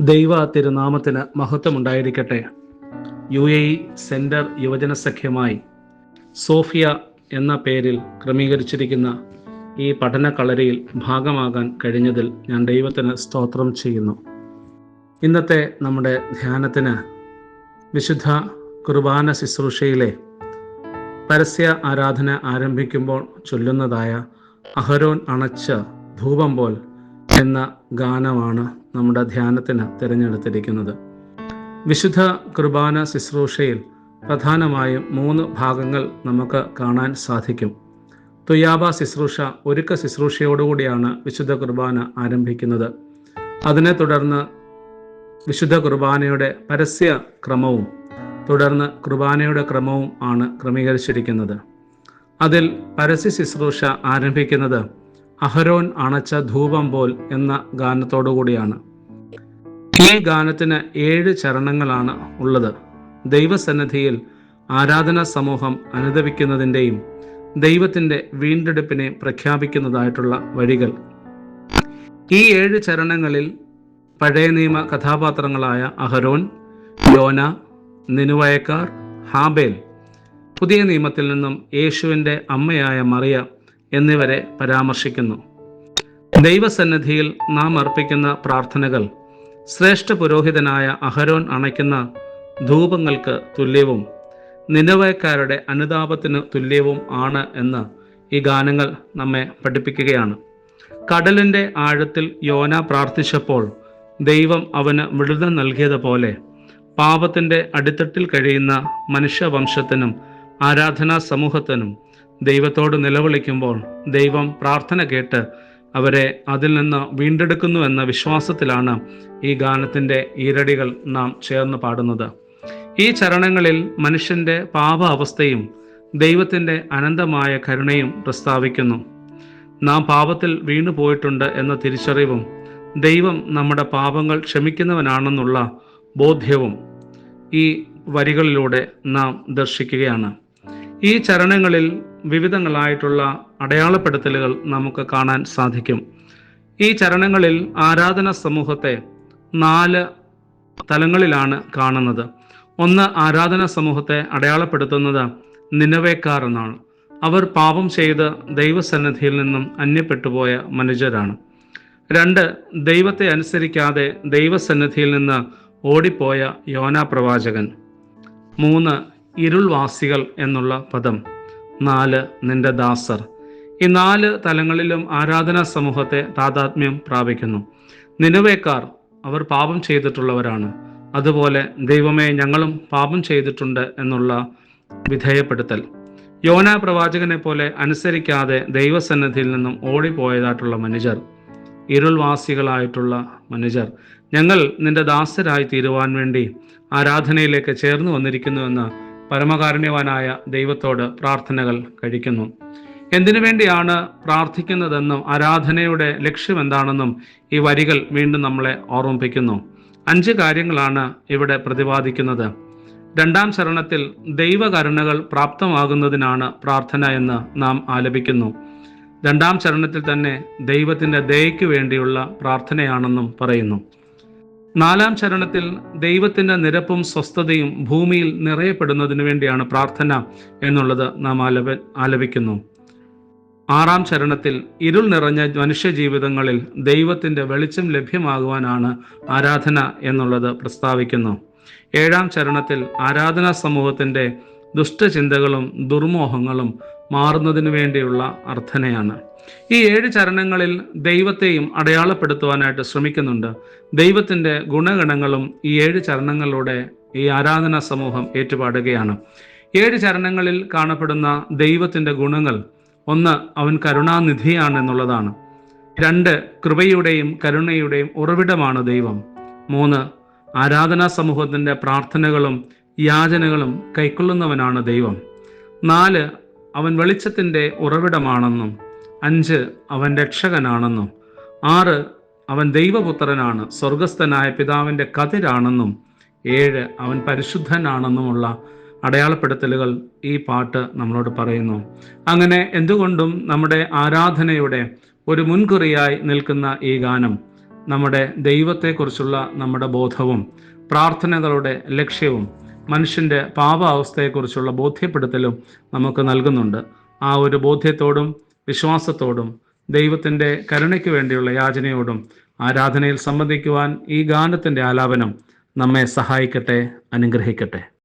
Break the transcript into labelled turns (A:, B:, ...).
A: ദൈവ തിരുനാമത്തിന് മഹത്വമുണ്ടായിരിക്കട്ടെ. UAE centre യുവജന സഖ്യമായി സോഫിയ എന്ന പേരിൽ ക്രമീകരിച്ചിരിക്കുന്ന ഈ പഠന കളരിയിൽ ഭാഗമാകാൻ കഴിഞ്ഞതിൽ ഞാൻ ദൈവത്തിന് സ്തോത്രം ചെയ്യുന്നു. ഇന്നത്തെ നമ്മുടെ ധ്യാനത്തിന് വിശുദ്ധ കുർബാന ശുശ്രൂഷയിലെ പരസ്യ ആരാധന ആരംഭിക്കുമ്പോൾ ചൊല്ലുന്നതായ അഹരോൻ അണച്ച ധൂപം പോൽ എന്ന ഗാനമാണ് നമ്മുടെ ധ്യാനത്തിന് തിരഞ്ഞെടുത്തിരിക്കുന്നത്. വിശുദ്ധ കുർബാന ശുശ്രൂഷയിൽ പ്രധാനമായും 3 ഭാഗങ്ങൾ നമുക്ക് കാണാൻ സാധിക്കും. തുയാബ ശുശ്രൂഷ, ഒരുക്ക ശുശ്രൂഷയോടുകൂടിയാണ് വിശുദ്ധ കുർബാന ആരംഭിക്കുന്നത്. അതിനെ തുടർന്ന് വിശുദ്ധ കുർബാനയുടെ പരസ്യ ക്രമവും തുടർന്ന് കുർബാനയുടെ ക്രമവും ആണ് ക്രമീകരിച്ചിരിക്കുന്നത്. അതിൽ പരസ്യ ശുശ്രൂഷ ആരംഭിക്കുന്നത് അഹരോൻ അണച്ച ധൂപം പോൽ എന്ന ഗാനത്തോടുകൂടിയാണ്. ഈ ഗാനത്തിന് 7 ചരണങ്ങളാണ് ഉള്ളത്. ദൈവസന്നിധിയിൽ ആരാധനാ സമൂഹം അനുദപിക്കുന്നതിൻ്റെയും ദൈവത്തിൻ്റെ വീണ്ടെടുപ്പിനെ പ്രഖ്യാപിക്കുന്നതായിട്ടുള്ള വരികൾ. ഈ 7 ചരണങ്ങളിൽ പഴയ നിയമ കഥാപാത്രങ്ങളായ അഹരോൻ, യോന, നിനുവയക്കാർ, ഹാബേൽ, പുതിയ നിയമത്തിൽ നിന്നും യേശുവിൻ്റെ അമ്മയായ മറിയ എന്നിവരെ പരാമർശിക്കുന്നു. ദൈവസന്നിധിയിൽ നാം അർപ്പിക്കുന്ന പ്രാർത്ഥനകൾ ശ്രേഷ്ഠ പുരോഹിതനായ അഹരോൻ അണയ്ക്കുന്ന ധൂപങ്ങൾക്ക് തുല്യവും നിനവയക്കാരുടെ അനുതാപത്തിന് തുല്യവും ആണ് എന്ന് ഈ ഗാനങ്ങൾ നമ്മെ പഠിപ്പിക്കുകയാണ്. കടലിൻ്റെ ആഴത്തിൽ യോന പ്രാർത്ഥിച്ചപ്പോൾ ദൈവം അവന് വിടുതൽ നൽകിയതുപോലെ പാപത്തിൻ്റെ അടിത്തട്ടിൽ കഴിയുന്ന മനുഷ്യവംശത്തിനും ആരാധനാ സമൂഹത്തിനും ദൈവത്തോട് നിലവിളിക്കുമ്പോൾ ദൈവം പ്രാർത്ഥന കേട്ട് അവരെ അതിൽ നിന്ന് വീണ്ടെടുക്കുന്നു എന്ന വിശ്വാസത്തിലാണ് ഈ ഗാനത്തിൻ്റെ ഈരടികൾ നാം ചേർന്ന് പാടുന്നത്. ഈ ചരണങ്ങളിൽ മനുഷ്യൻ്റെ പാപ അവസ്ഥയും ദൈവത്തിൻ്റെ അനന്തമായ കരുണയും പ്രസ്താവിക്കുന്നു. നാം പാപത്തിൽ വീണു പോയിട്ടുണ്ട് എന്ന തിരിച്ചറിവും ദൈവം നമ്മുടെ പാപങ്ങൾ ക്ഷമിക്കുന്നവനാണെന്നുള്ള ബോധ്യവും ഈ വരികളിലൂടെ നാം ദർശിക്കുകയാണ്. ഈ ചരണങ്ങളിൽ വിവിധങ്ങളായിട്ടുള്ള അടയാളപ്പെടുത്തലുകൾ നമുക്ക് കാണാൻ സാധിക്കും. ഈ ചരണങ്ങളിൽ ആരാധന സമൂഹത്തെ 4 തലങ്ങളിലാണ് കാണുന്നത്. ഒന്ന്, ആരാധന സമൂഹത്തെ അടയാളപ്പെടുത്തുന്നത് നിനവേക്കാർ എന്നാണ്. അവർ പാപം ചെയ്ത് ദൈവസന്നിധിയിൽ നിന്നും അന്യപ്പെട്ടുപോയ മനുഷ്യരാണ്. 2, ദൈവത്തെ അനുസരിക്കാതെ ദൈവസന്നിധിയിൽ നിന്ന് ഓടിപ്പോയ യോന പ്രവാചകൻ. 3, ഇരുൾവാസികൾ എന്നുള്ള പദം. 4, നിന്റെ ദാസർ. ഈ 4 തലങ്ങളിലും ആരാധനാ സമൂഹത്തെ താതാത്മ്യം പ്രാപിക്കുന്നു. നിനവേക്കാർ, അവർ പാപം ചെയ്തിട്ടുള്ളവരാണ്. അതുപോലെ ദൈവമേ, ഞങ്ങളും പാപം ചെയ്തിട്ടുണ്ട് എന്നുള്ള വിധേയപ്പെടുത്തൽ. യോന പ്രവാചകനെ പോലെ അനുസരിക്കാതെ ദൈവസന്നിധിയിൽ നിന്നും ഓടിപ്പോയതായിട്ടുള്ള മനുഷ്യർ. ഇരുൾവാസികളായിട്ടുള്ള മനുഷ്യർ, ഞങ്ങൾ നിന്റെ ദാസരായി തീരുവാൻ വേണ്ടി ആരാധനയിലേക്ക് ചേർന്ന് വന്നിരിക്കുന്നുവെന്ന് പരമകാരുണ്യവാനായ ദൈവത്തോട് പ്രാർത്ഥനകൾ കഴിക്കുന്നു. എന്തിനു വേണ്ടിയാണ് പ്രാർത്ഥിക്കുന്നതെന്നും ആരാധനയുടെ ലക്ഷ്യം എന്താണെന്നും ഈ വരികൾ വീണ്ടും നമ്മളെ ഓർമ്മിപ്പിക്കുന്നു. 5 കാര്യങ്ങളാണ് ഇവിടെ പ്രതിപാദിക്കുന്നത്. 2-ാം ചരണത്തിൽ ദൈവകരുണകൾ പ്രാപ്തമാകുന്നതിനാണ് പ്രാർത്ഥന എന്ന് നാം ആലപിക്കുന്നു. 2-ാം ചരണത്തിൽ തന്നെ ദൈവത്തിൻ്റെ ദയയ്ക്ക് വേണ്ടിയുള്ള പ്രാർത്ഥനയാണെന്നും പറയുന്നു. 4-ാം ചരണത്തിൽ ദൈവത്തിൻ്റെ നിരപ്പും സ്വസ്ഥതയും ഭൂമിയിൽ നിറയപ്പെടുന്നതിന് വേണ്ടിയാണ് പ്രാർത്ഥന എന്നുള്ളത് നാം ആലപിക്കുന്നു. 6-ാം ചരണത്തിൽ ഇരുൾ നിറഞ്ഞ മനുഷ്യ ജീവിതങ്ങളിൽ ദൈവത്തിൻ്റെ വെളിച്ചം ലഭ്യമാകുവാനാണ് ആരാധന എന്നുള്ളത് പ്രസ്താവിക്കുന്നു. 7-ാം ചരണത്തിൽ ആരാധനാ സമൂഹത്തിൻ്റെ ദുഷ്ടചിന്തകളും ദുർമോഹങ്ങളും മാറുന്നതിന് വേണ്ടിയുള്ള അർത്ഥനയാണ്. ഈ 7 ചരണങ്ങളിൽ ദൈവത്തെയും അടയാളപ്പെടുത്തുവാനായിട്ട് ശ്രമിക്കുന്നുണ്ട്. ദൈവത്തിൻ്റെ ഗുണഗണങ്ങളും ഈ 7 ചരണങ്ങളിലൂടെ ഈ ആരാധനാ സമൂഹം ഏറ്റുപാടുകയാണ്. 7 ചരണങ്ങളിൽ കാണപ്പെടുന്ന ദൈവത്തിൻ്റെ ഗുണങ്ങൾ: 1, അവൻ കരുണാനിധിയാണ് എന്നുള്ളതാണ്. 2, കൃപയുടെയും കരുണയുടെയും ഉറവിടമാണ് ദൈവം. 3, ആരാധനാ സമൂഹത്തിൻ്റെ പ്രാർത്ഥനകളും യാചനകളും കൈക്കൊള്ളുന്നവനാണ് ദൈവം. 4, അവൻ വെളിച്ചത്തിൻ്റെ ഉറവിടമാണെന്നും. 5, അവൻ രക്ഷകനാണെന്നും. 6, അവൻ ദൈവപുത്രനാണ്, സ്വർഗസ്ഥനായ പിതാവിൻ്റെ കതിരാണെന്നും. 7, അവൻ പരിശുദ്ധനാണെന്നുമുള്ള അടയാളപ്പെടുത്തലുകൾ ഈ പാട്ട് നമ്മളോട് പറയുന്നു. അങ്ങനെ എന്തുകൊണ്ടും നമ്മുടെ ആരാധനയുടെ ഒരു മുൻകുറിയായി നിൽക്കുന്ന ഈ ഗാനം നമ്മുടെ ദൈവത്തെക്കുറിച്ചുള്ള നമ്മുടെ ബോധവും പ്രാർത്ഥനകളുടെ ലക്ഷ്യവും മനുഷ്യൻ്റെ പാപാവസ്ഥയെക്കുറിച്ചുള്ള ബോധ്യപ്പെടുത്തലും നമുക്ക് നൽകുന്നുണ്ട്. ആ ഒരു ബോധ്യത്തോടും വിശ്വാസത്തോടും ദൈവത്തിൻ്റെ കരുണയ്ക്ക് വേണ്ടിയുള്ള യാചനയോടും ആരാധനയിൽ സംബന്ധിക്കുവാൻ ഈ ഗാനത്തിൻ്റെ ആലാപനം നമ്മെ സഹായിക്കട്ടെ, അനുഗ്രഹിക്കട്ടെ.